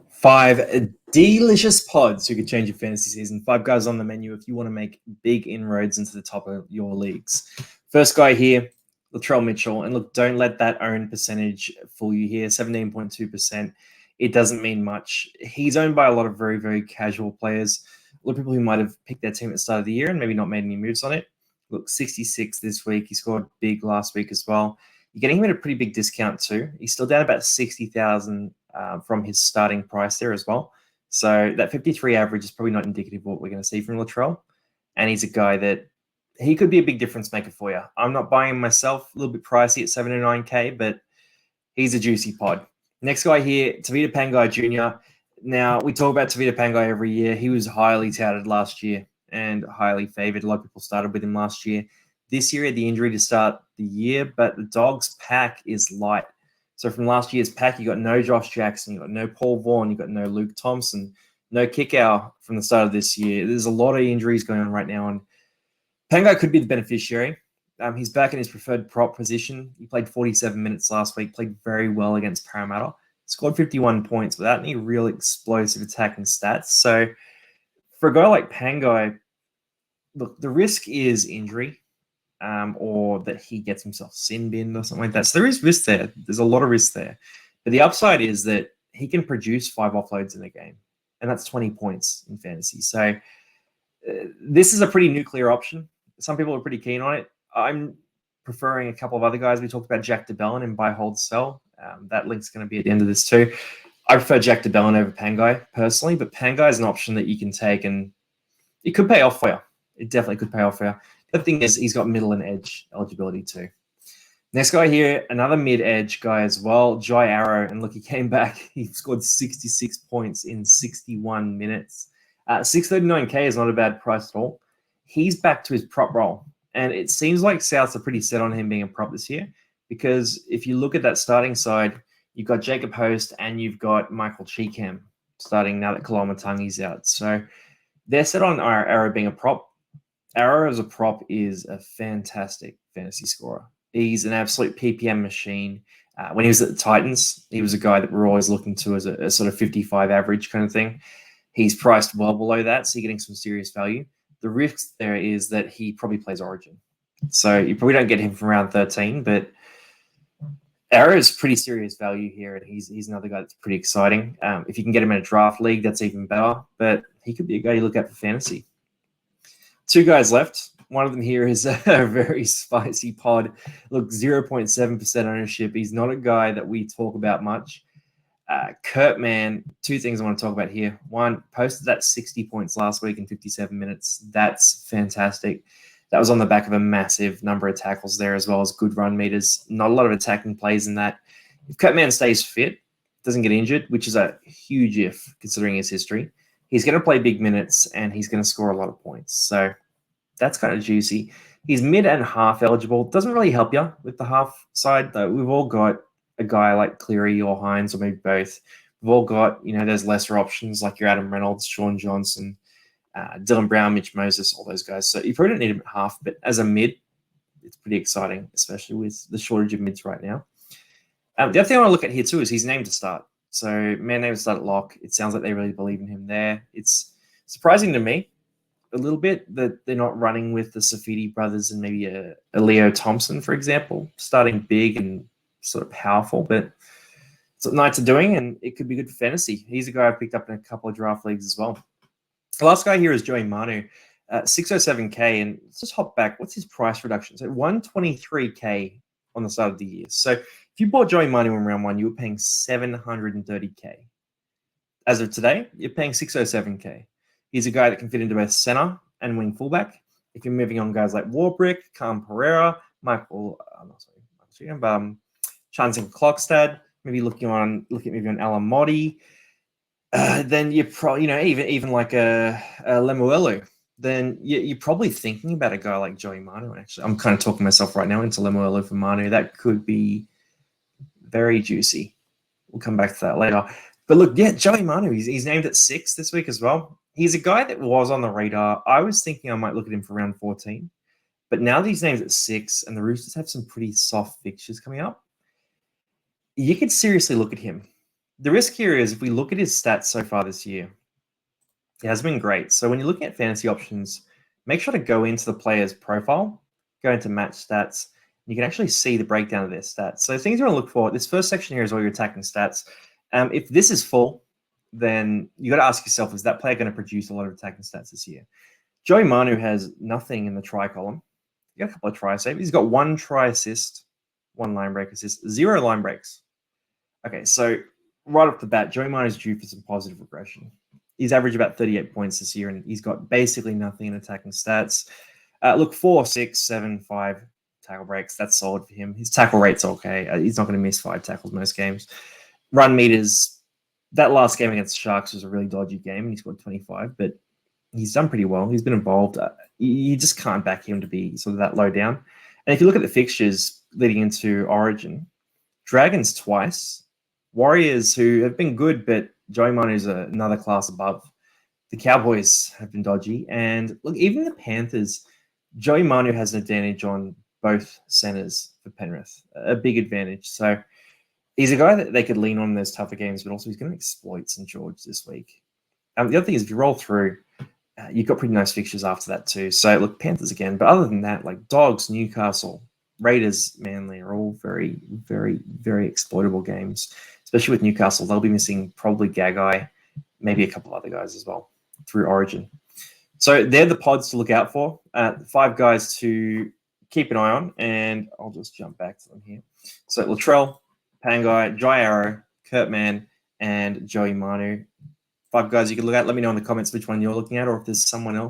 5 delicious pods who could change your fantasy season. 5 guys on the menu if you want to make big inroads into the top of your leagues. First guy here, Latrell Mitchell. And look, don't let that own percentage fool you here. 17.2%. It doesn't mean much. He's owned by a lot of very, very casual players. A lot of people who might have picked their team at the start of the year and maybe not made any moves on it. Look, 66 this week. He scored big last week as well. You're getting him at a pretty big discount too. He's still down about 60,000 from his starting price there as well. So that 53 average is probably not indicative of what we're going to see from Latrell. And he's a guy that he could be a big difference maker for you. I'm not buying him myself, a little bit pricey at 79K, but he's a juicy pod. Next guy here, Tavita Pangai Jr. Now, we talk about Tavita Pangai every year. He was highly touted last year and highly favored. A lot of people started with him last year. This year, he had the injury to start the year, but the Dogs pack is light. So from last year's pack, you got no Josh Jackson, you got no Paul Vaughan, you got no Luke Thompson, no Kickow from the start of this year. There's a lot of injuries going on right now, and Pangai could be the beneficiary. He's back in his preferred prop position. He played 47 minutes last week, played very well against Parramatta, scored 51 points without any real explosive attacking stats. So for a guy like Pangai, look, the risk is injury. Or that he gets himself sin binned or something like that. So there is risk there. There's a lot of risk there. But the upside is that he can produce 5 offloads in a game, and that's 20 points in fantasy. So this is a pretty nuclear option. Some people are pretty keen on it. I'm preferring a couple of other guys. We talked about Jack DeBellin and buy, hold, sell. That link's going to be at the end of this too. I prefer Jack DeBellin over Pangai personally, but Pangai is an option that you can take, and it could pay off for you. It definitely could pay off for you. The thing is, he's got middle and edge eligibility too. Next guy here, another mid-edge guy as well, Jai Arrow. And look, he came back. He scored 66 points in 61 minutes. 639K is not a bad price at all. He's back to his prop role. And it seems like Souths are pretty set on him being a prop this year, because if you look at that starting side, you've got Jacob Host and you've got Michael Cheekham starting now that Kalamatangi's out. So they're set on Arrow being a prop. Arrow as a prop is a fantastic fantasy scorer. He's an absolute PPM machine. When he was at the Titans, he was a guy that we're always looking to as a sort of 55 average kind of thing. He's priced well below that, so you're getting some serious value. The risk there is that he probably plays Origin. So you probably don't get him from round 13, but Arrow is pretty serious value here, and he's another guy that's pretty exciting. If you can get him in a draft league, that's even better, but he could be a guy you look at for fantasy. 2 guys left. One of them here is a very spicy pod. Look, 0.7% ownership. He's not a guy that we talk about much. Kurt Mann, 2 things I want to talk about here. One, posted that 60 points last week in 57 minutes. That's fantastic. That was on the back of a massive number of tackles there, as well as good run meters. Not a lot of attacking plays in that. If Kurt Mann stays fit, doesn't get injured, which is a huge if considering his history, he's going to play big minutes and he's going to score a lot of points. So that's kind of juicy. He's mid and half eligible. Doesn't really help you with the half side, though. We've all got a guy like Cleary or Hines, or maybe both. We've all got, there's lesser options like your Adam Reynolds, Sean Johnson, Dylan Brown, Mitch Moses, all those guys. So you probably don't need him at half, but as a mid, it's pretty exciting, especially with the shortage of mids right now. The other thing I want to look at here too is his name to start. So man name to start at lock. It sounds like they really believe in him there. It's surprising to me a little bit that they're not running with the Safidi brothers and maybe a Leo Thompson, for example, starting big and sort of powerful, but it's what Knights are doing, and it could be good for fantasy. He's a guy I picked up in a couple of draft leagues as well. The last guy here is Joey Manu, 607K, and let's just hop back. What's his price reduction? So 123K on the start of the year. So if you bought Joey Manu in round 1, you were paying 730K. As of today, you're paying 607K. He's a guy that can fit into both center and wing fullback. If you're moving on guys like Warbrick, Cam Pereira, Chancing Clockstad, maybe looking at Alamotti, then you're probably, even like a Lemuelu, then you're probably thinking about a guy like Joey Manu. Actually, I'm kind of talking myself right now into Lemuelu for Manu. That could be very juicy. We'll come back to that later. But look, yeah, Joey Manu, he's named at 6 this week as well. He's a guy that was on the radar. I was thinking I might look at him for round 14. But now that he's named at 6 and the Roosters have some pretty soft fixtures coming up, you could seriously look at him The risk here is if we look at his stats so far this year, it has been great. So when you're looking at fantasy options, make sure to go into the player's profile, go into match stats. You can actually see the breakdown of their stats. So things you want to look for, this first section here is all your attacking stats. If this is full, then you got to ask yourself, is that player going to produce a lot of attacking stats this year? Joey Manu has nothing in the try column. He got a couple of try saves. He's got 1 try assist, 1 line break assist, 0 line breaks. Okay, so right off the bat, Joey Manu is due for some positive regression. He's averaged about 38 points this year, and he's got basically nothing in attacking stats. Look, 4, 6, 7, 5 tackle breaks. That's solid for him. His tackle rate's okay. He's not going to miss 5 tackles most games. Run meters, that last game against the Sharks was a really dodgy game, and he scored 25, but he's done pretty well. He's been involved. You just can't back him to be sort of that low down. And if you look at the fixtures leading into Origin, Dragons twice, Warriors, who have been good, but Joey Manu is another class above. The Cowboys have been dodgy. And look, even the Panthers, Joey Manu has an advantage on both centers for Penrith, a big advantage. So he's a guy that they could lean on in those tougher games, but also he's going to exploit St. George this week. The other thing is, if you roll through, you've got pretty nice fixtures after that too. So look, Panthers again. But other than that, like Dogs, Newcastle, Raiders, Manly are all very, very, very exploitable games, especially with Newcastle. They'll be missing probably Gagai, maybe a couple other guys as well through Origin. So they're the pods to look out for. 5 guys to keep an eye on, and I'll just jump back to them here. So Latrell, Pangai, Jai Arrow, Kurt Mann, and Joey Manu. 5 guys you can look at. Let me know in the comments which one you're looking at, or if there's someone else